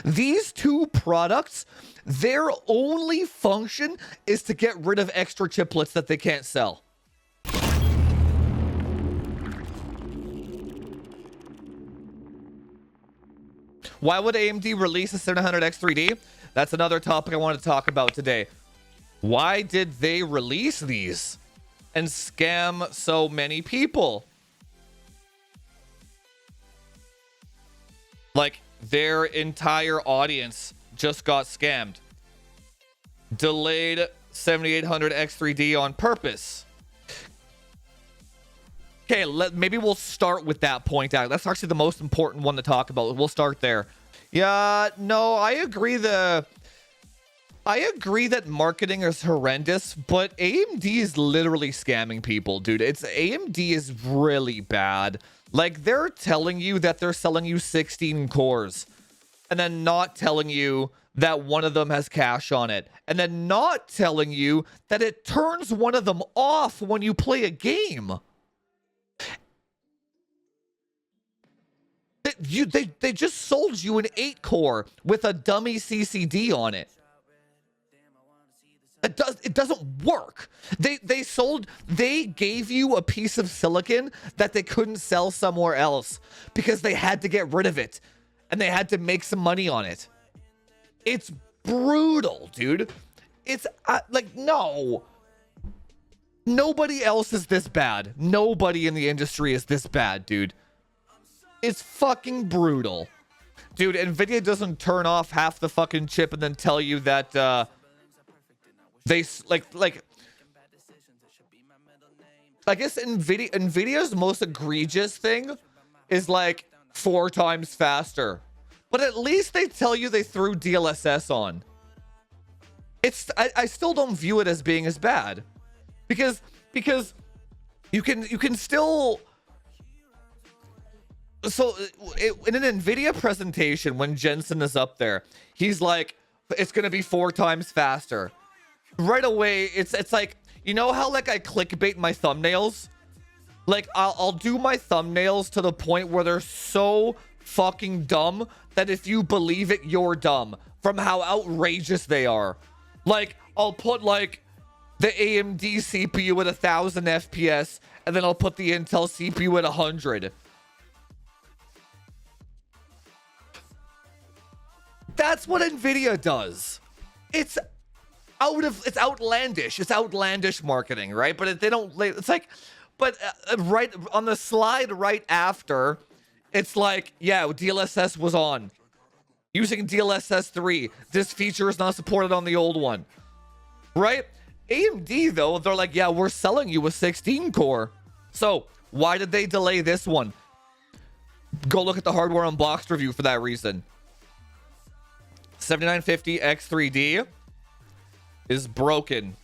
These two products, their only function is to get rid of extra chiplets that they can't sell. Why would AMD release a 700X 3D? That's another topic I want to talk about today. Why did they release these and scam so many people? Like, their entire audience just got scammed. Delayed 7800X 3D on purpose. Okay, maybe we'll start with that point out. That's actually the most important one to talk about. We'll start there. Yeah, no, I agree that marketing is horrendous, but AMD is literally scamming people, dude. AMD is really bad. Like, they're telling you that they're selling you 16 cores and then not telling you that one of them has cache on it, and then not telling you that it turns one of them off when you play a game. They just sold you an 8-core with a dummy CCD on it. It doesn't work. They gave you a piece of silicon that they couldn't sell somewhere else because they had to get rid of it and they had to make some money on it. It's brutal, dude. It's like, no. Nobody else is this bad. Nobody in the industry is this bad, dude. It's fucking brutal. Dude, NVIDIA doesn't turn off half the fucking chip and then tell you that they like I guess NVIDIA's most egregious thing is like 4 times faster. But at least they tell you they threw DLSS on. I still don't view it as being as bad. Because you can still. So in an NVIDIA presentation, when Jensen is up there, he's like, it's gonna be 4 times faster. Right away, it's like, you know how like I clickbait my thumbnails? Like I'll do my thumbnails to the point where they're so fucking dumb that if you believe it, you're dumb from how outrageous they are. Like I'll put like the AMD CPU at 1000 FPS and then I'll put the Intel CPU at 100. That's what NVIDIA does. It's outlandish. It's outlandish marketing, right? But they don't. It's like, but right on the slide right after, it's like, yeah, DLSS was on. Using DLSS 3. This feature is not supported on the old one, right? AMD though, they're like, yeah, we're selling you a 16 core. So why did they delay this one? Go look at the hardware unboxed review for that reason. 7950X 3D is broken.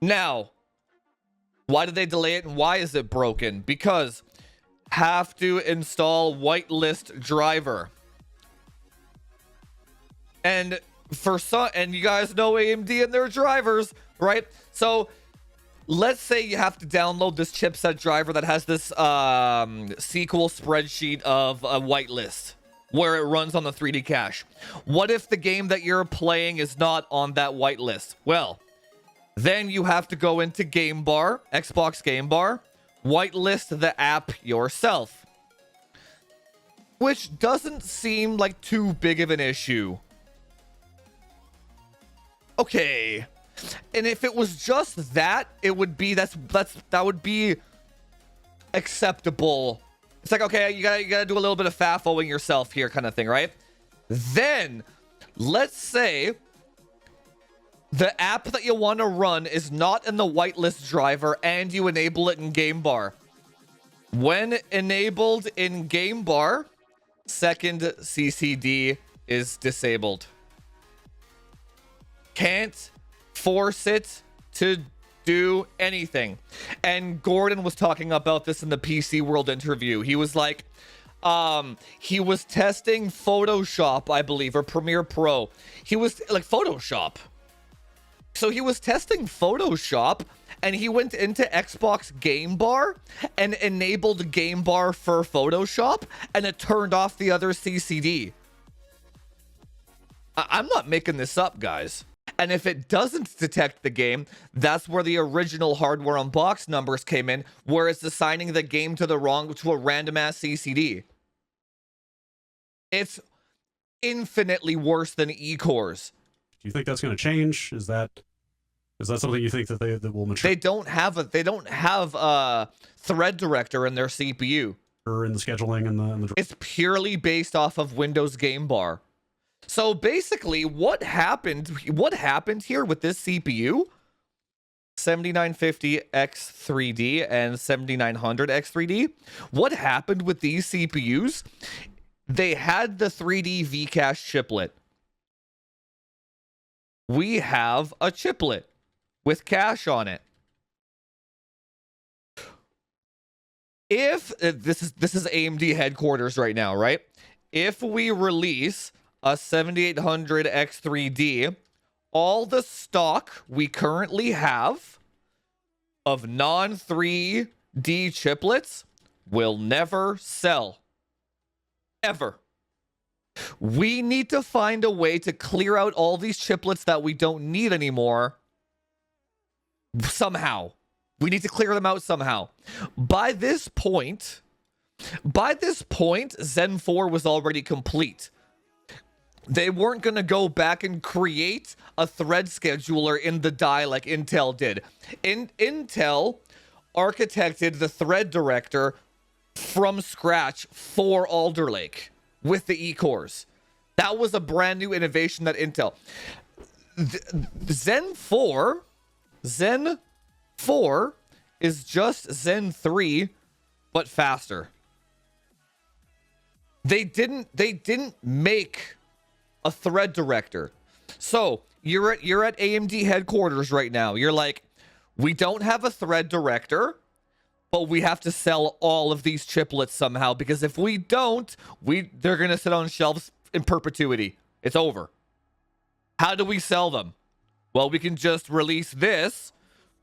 Now, why did they delay it and why is it broken? Because have to install whitelist driver. And for some, and you guys know AMD and their drivers, right? So let's say you have to download this chipset driver that has this SQL spreadsheet of a whitelist where it runs on the 3D cache. What if the game that you're playing is not on that whitelist? Well, then you have to go into Game Bar, Xbox Game Bar, whitelist the app yourself, which doesn't seem like too big of an issue. Okay, and if it was just that, it would be that would be acceptable. It's like, okay, you gotta do a little bit of fafoing yourself here, kind of thing, right? Then let's say the app that you want to run is not in the whitelist driver and you enable it in Game Bar. When enabled in Game Bar, second CCD is disabled. Can't force it to do anything. And Gordon was talking about this in the PC World interview. He was like, he was testing Photoshop, I believe, or Premiere Pro. He was like Photoshop. So he was testing Photoshop and he went into Xbox Game Bar and enabled Game Bar for Photoshop, and it turned off the other CCD. I'm not making this up, guys. And if it doesn't detect the game, that's where the original hardware on box numbers came in, where it's assigning the game to a random ass CCD. It's infinitely worse than E-cores. Do you think that's going to change? Is that something you think that they will mature? They don't have a thread director in their CPU. Or in the scheduling and the It's purely based off of Windows Game Bar. So basically, what happened here with this CPU, 7950X3D and 7900X3D, what happened with these CPUs? They had the 3D Vcache chiplet. We have a chiplet with cache on it. If this is AMD headquarters right now, right? If we release a 7800X3D, all the stock we currently have of non-3D chiplets will never sell. Ever. We need to find a way to clear out all these chiplets that we don't need anymore. Somehow. We need to clear them out somehow. By this point, Zen 4 was already complete. They weren't going to go back and create a thread scheduler in the die like Intel did. Intel architected the thread director from scratch for Alder Lake with the E-cores. That was a brand new innovation that Intel. Zen 4 is just Zen 3, but faster. They didn't make a thread director. So you're at AMD headquarters right now. You're like, we don't have a thread director, but we have to sell all of these chiplets somehow, because if we don't, they're gonna sit on shelves in perpetuity. It's over. How do we sell them? Well, we can just release this,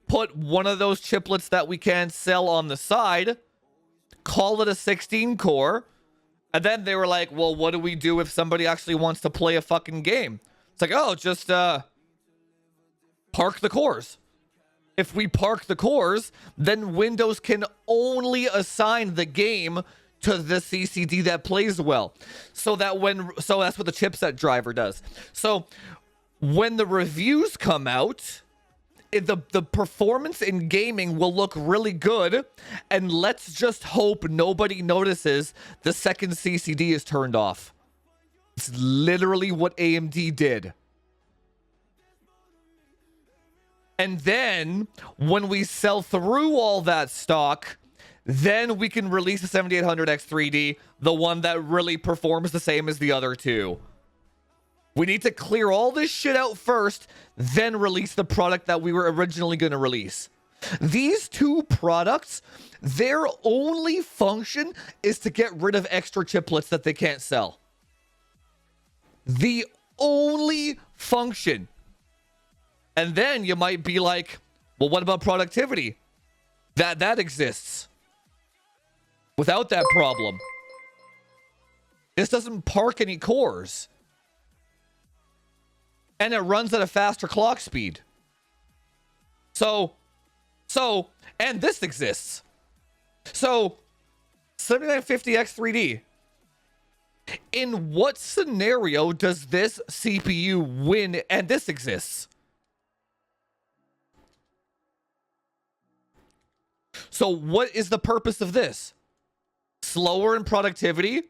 put one of those chiplets that we can't sell on the side, call it a 16 core. And then they were like, well, what do we do if somebody actually wants to play a fucking game? It's like, oh, just park the cores. If we park the cores, then Windows can only assign the game to the CCD that plays well. So that's what the chipset driver does. So when the reviews come out, the performance in gaming will look really good, and let's just hope nobody notices the second CCD is turned off. It's literally what AMD did. And then when we sell through all that stock, then we can release the 7800X3D, the one that really performs the same as the other two. We need to clear all this shit out first, then release the product that we were originally going to release. These two products, their only function is to get rid of extra chiplets that they can't sell. The only function. And then you might be like, well, what about productivity? That exists. Without that problem. This doesn't park any cores. And it runs at a faster clock speed. So, and this exists. So, 7950X3D. In what scenario does this CPU win and this exists? So what is the purpose of this? Slower in productivity.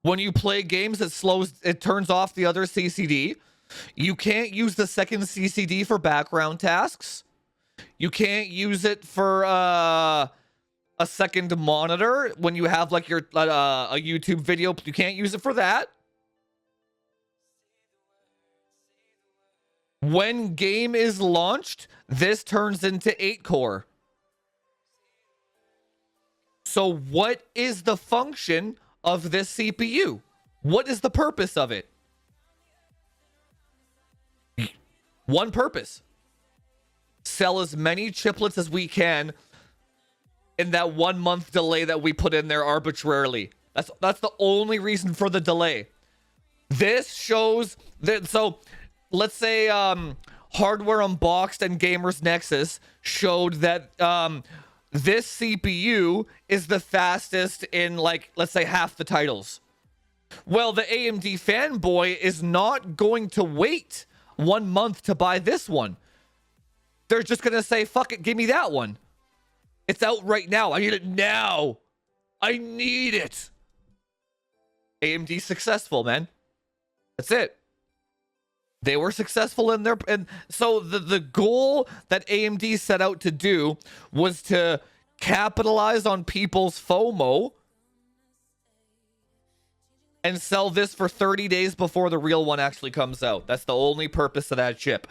When you play games, it turns off the other CCD. You can't use the second CCD for background tasks. You can't use it for a second monitor when you have like your a YouTube video. You can't use it for that. When game is launched, this turns into 8-core. So what is the function of this CPU? What is the purpose of it? One purpose. sell as many chiplets as we can in that 1 month delay that we put in there arbitrarily. That's the only reason for the delay. This shows that, so let's say Hardware Unboxed and Gamers Nexus showed that this CPU is the fastest in, like, let's say half the titles. Well, the AMD fanboy is not going to wait 1 month to buy this one. They're just going to say, fuck it, give me that one. It's out right now. I need it now. I need it. AMD successful, man. That's it. They were successful in their, and so the goal that AMD set out to do was to capitalize on people's FOMO and sell this for 30 days before the real one actually comes out. That's the only purpose of that chip.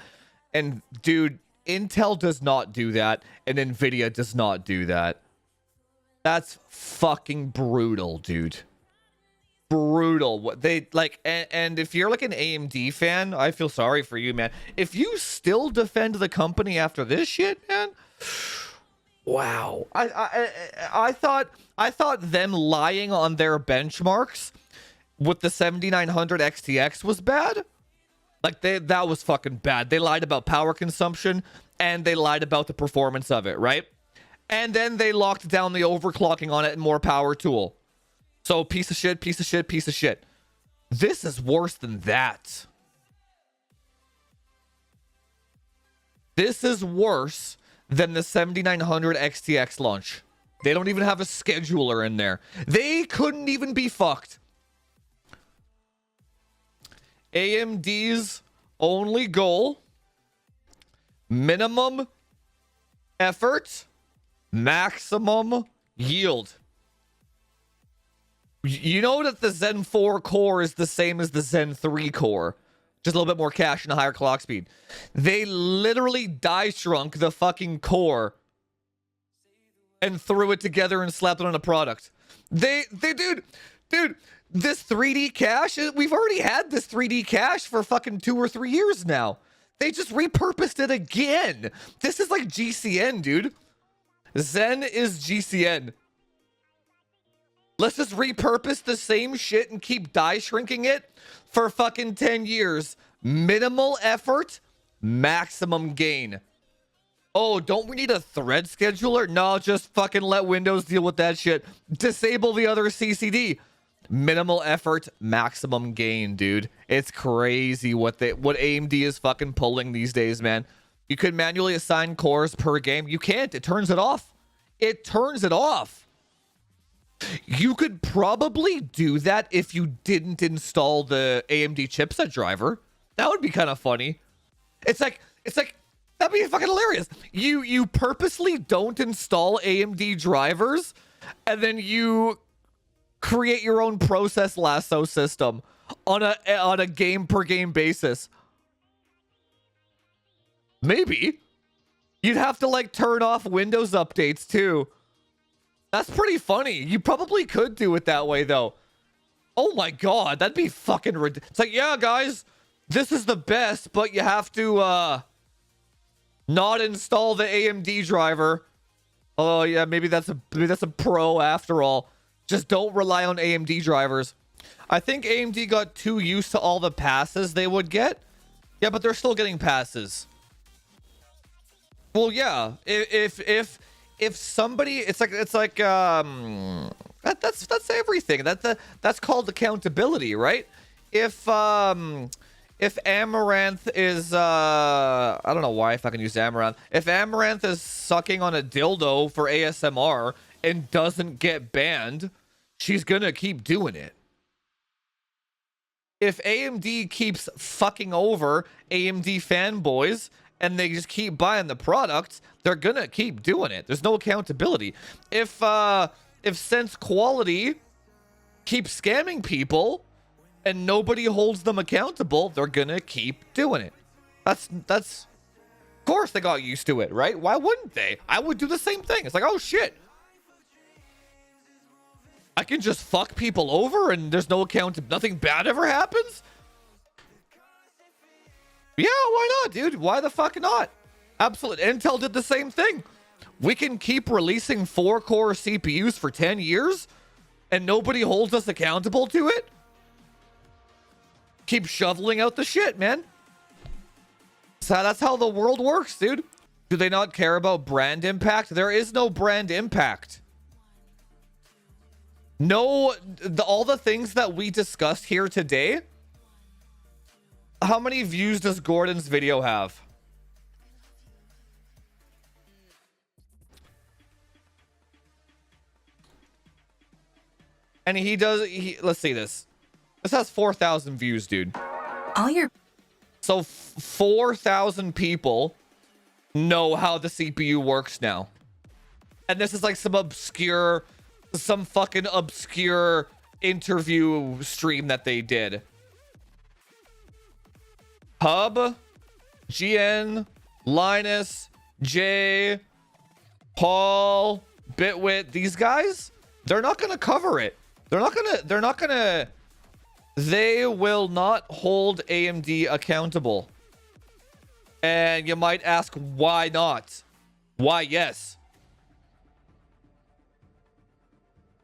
And dude, Intel does not do that, and Nvidia does not do that. That's fucking brutal, dude. Brutal. What they like, and if you're like an AMD fan, I feel sorry for you, man. If you still defend the company after this shit, man, wow. I thought them lying on their benchmarks with the 7900 XTX was bad. Like, that was fucking bad. They lied about power consumption and they lied about the performance of it, right? And then they locked down the overclocking on it and more power tool. So piece of shit, piece of shit, piece of shit. This is worse than that. This is worse than the 7900 XTX launch. They don't even have a scheduler in there. They couldn't even be fucked. AMD's only goal, minimum effort, maximum yield. You know that the Zen 4 core is the same as the Zen 3 core. Just a little bit more cache and a higher clock speed. They literally die shrunk the fucking core and threw it together and slapped it on a product. Dude, this 3D cache, we've already had this 3D cache for fucking 2 or 3 years now. They just repurposed it again. This is like GCN, dude. Zen is GCN. Let's just repurpose the same shit and keep die shrinking it for fucking 10 years. Minimal effort, maximum gain. Oh, don't we need a thread scheduler? No, just fucking let Windows deal with that shit. Disable the other CCD. Minimal effort, maximum gain, dude. It's crazy what AMD is fucking pulling these days, man. You could manually assign cores per game. You can't. It turns it off. It turns it off. You could probably do that if you didn't install the AMD chipset driver. That would be kind of funny. It's like that'd be fucking hilarious. You purposely don't install AMD drivers, and then you create your own process lasso system on a game per game basis. Maybe you'd have to like turn off Windows updates too. That's pretty funny. You probably could do it that way, though. Oh my god, that'd be fucking ridiculous. It's like, yeah, guys, this is the best, but you have to not install the AMD driver. Oh yeah, maybe that's a pro after all. Just don't rely on AMD drivers. I think AMD got too used to all the passes they would get. Yeah, but they're still getting passes. Well, yeah. If somebody, it's like that's everything. That's called accountability, right? If Amaranth is I don't know why if I can use Amaranth. If Amaranth is sucking on a dildo for ASMR and doesn't get banned, she's gonna keep doing it. If AMD keeps fucking over AMD fanboys and they just keep buying the products, they're gonna keep doing it. There's no accountability. If Sense Quality keeps scamming people and nobody holds them accountable, they're gonna keep doing it. That's of course they got used to it, right? Why wouldn't they? I would do the same thing. It's like, oh shit, I can just fuck people over and there's no nothing bad ever happens. Yeah, why not, dude? Why the fuck not? Absolutely. Intel did the same thing. We can keep releasing 4-core CPUs for 10 years and nobody holds us accountable to it. Keep shoveling out the shit, man. So that's how the world works, dude. Do they not care about brand impact? There is no brand impact. No, all the things that we discussed here today. How many views does Gordon's video have? And let's see this. This has 4,000 views, dude. All your... So 4,000 people know how the CPU works now. And this is like some fucking obscure interview stream that they did. Hub, GN, Linus, Jay, Paul, Bitwit, these guys, they're not going to cover it. They will not hold AMD accountable. And you might ask, why not? Why yes?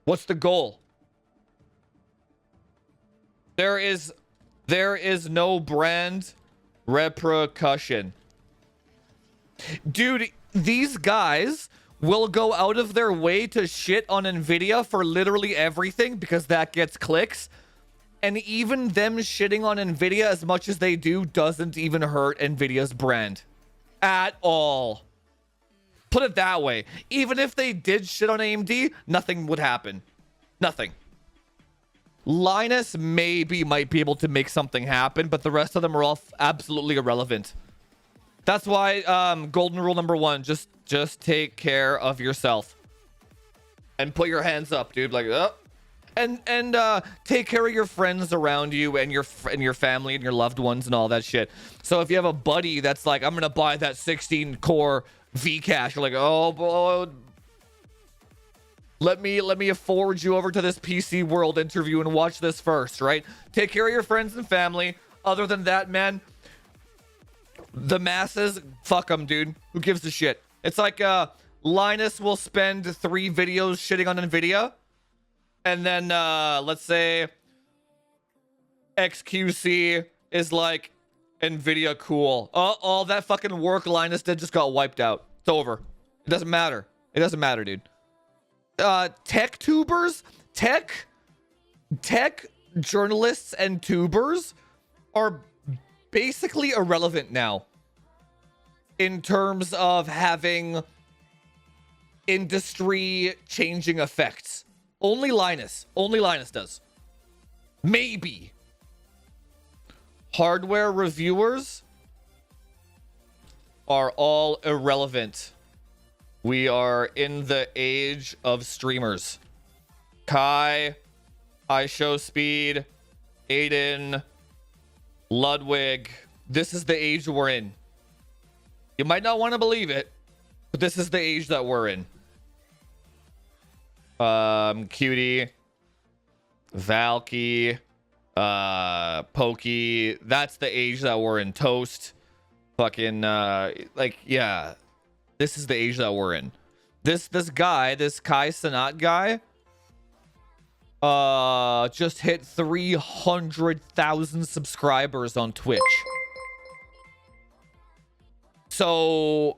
What's the goal? There is no brand repercussion. Dude, these guys will go out of their way to shit on Nvidia for literally everything because that gets clicks. And even them shitting on Nvidia as much as they do doesn't even hurt Nvidia's brand at all. Put it that way. Even if they did shit on AMD, nothing would happen. Nothing. Linus might be able to make something happen, but the rest of them are all absolutely irrelevant. That's why golden rule number 1, just take care of yourself. And put your hands up, dude. Like, oh. And take care of your friends around you and your family and your loved ones and all that shit. So if you have a buddy that's like, I'm gonna buy that 16-core V-Cache, you're like, oh boy, let me forward you over to this PC World interview and watch this first, right? Take care of your friends and family. Other than that, man, the masses, fuck them, dude. Who gives a shit? It's like Linus will spend 3 videos shitting on Nvidia. And then, let's say XQC is like, Nvidia cool. All that fucking work Linus did just got wiped out. It's over. It doesn't matter. It doesn't matter, dude. Tech tubers, tech journalists and tubers are basically irrelevant now in terms of having industry changing effects. Only Linus does. Maybe. Hardware reviewers are all irrelevant. We are in the age of streamers. Kai, iShowSpeed, Aiden, Ludwig. This is the age we're in. You might not want to believe it, but this is the age that we're in. Cutie, Valky, Pokey. That's the age that we're in. Toast. Fucking, like, yeah. This is the age that we're in. This guy, this Kai Sanat guy, just hit 300,000 subscribers on Twitch. So,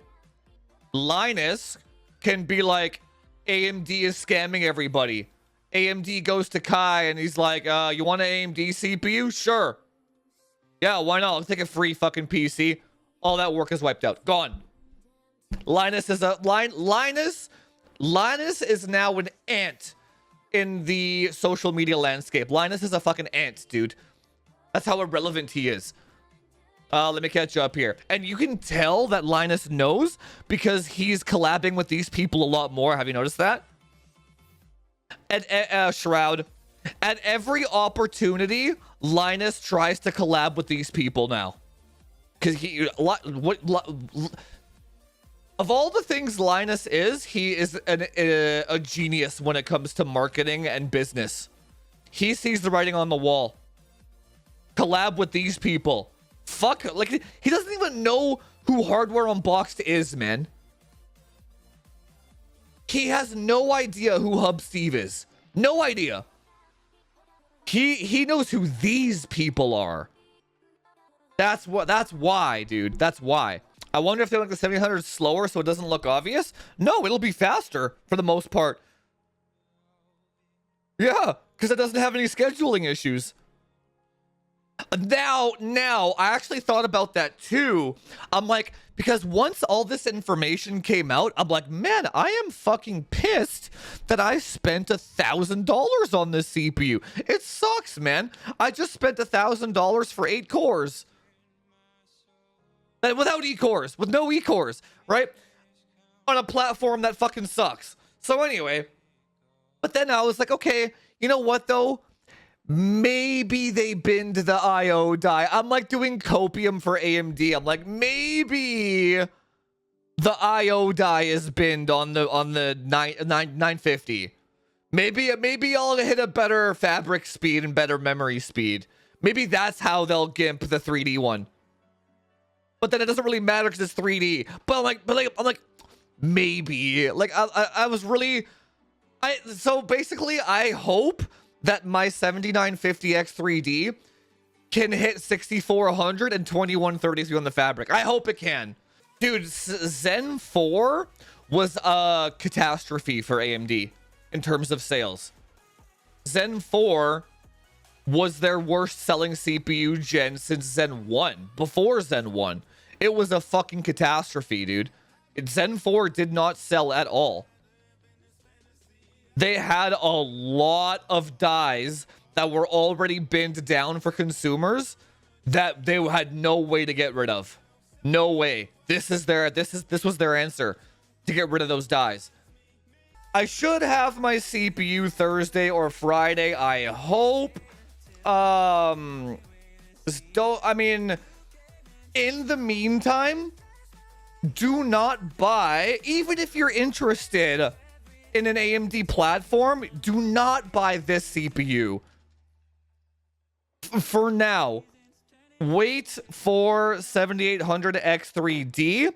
Linus can be like, AMD is scamming everybody. AMD goes to Kai and he's like, you want an AMD CPU? Sure. Yeah, why not? I'll take a free fucking PC. All that work is wiped out. Gone. Linus is now an ant in the social media landscape. Linus is a fucking ant, dude. That's how irrelevant he is. Let me catch you up here. And you can tell that Linus knows because he's collabing with these people a lot more. Have you noticed that? At Shroud, at every opportunity, Linus tries to collab with these people now. Because of all the things Linus is, he is a genius when it comes to marketing and business. He sees the writing on the wall. Collab with these people. Fuck, like, he doesn't even know who Hardware Unboxed is, man. He has no idea who Hub Steve is. No idea. He knows who these people are. That's why, dude. That's why. I wonder if they make the 7800 slower so it doesn't look obvious. No, it'll be faster for the most part. Yeah, because it doesn't have any scheduling issues. Now, I actually thought about that too. I'm like, because once all this information came out, I'm like, man, I am fucking pissed that I spent $1,000 on this CPU. It sucks, man. I just spent $1,000 for 8 cores. And without E-cores, with no E-cores, right? On a platform that fucking sucks. So anyway, but then I was like, okay, you know what though? Maybe they binned the IO die. I'm like doing copium for AMD. I'm like, maybe the IO die is binned on the 950. Maybe I'll hit a better fabric speed and better memory speed. Maybe that's how they'll gimp the 3D one. But then it doesn't really matter because it's 3D. But I'm like, maybe. Like I was really, so basically I hope that my 7950X 3D can hit 6400 and 2133 on the fabric. I hope it can. Dude, Zen 4 was a catastrophe for AMD in terms of sales. Zen 4 was their worst selling CPU gen since Zen 1. Before Zen 1. It was a fucking catastrophe, dude. Zen 4 did not sell at all. They had a lot of dies that were already binned down for consumers that they had no way to get rid of. No way. This was their answer to get rid of those dies. I should have my CPU Thursday or Friday, I hope. In the meantime, do not buy, even if you're interested in an AMD platform, do not buy this CPU. For now, wait for 7800X3D.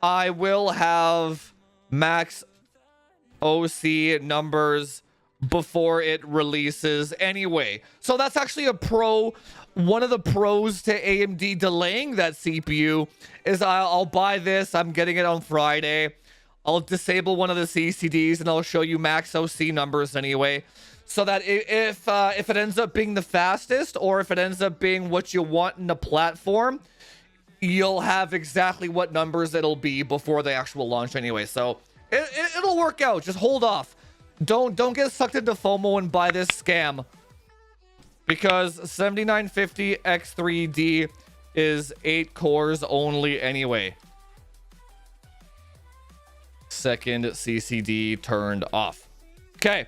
I will have max OC numbers before it releases anyway. So that's actually a pro. One of the pros to AMD delaying that CPU is I'll buy this. I'm getting it on Friday. I'll disable one of the CCDs and I'll show you max OC numbers anyway. So that if it ends up being the fastest or if it ends up being what you want in the platform, you'll have exactly what numbers it'll be before the actual launch anyway. So it'll work out. Just hold off. Don't get sucked into FOMO and buy this scam. Because 7950X3D is 8 cores only anyway. Second CCD turned off. Okay.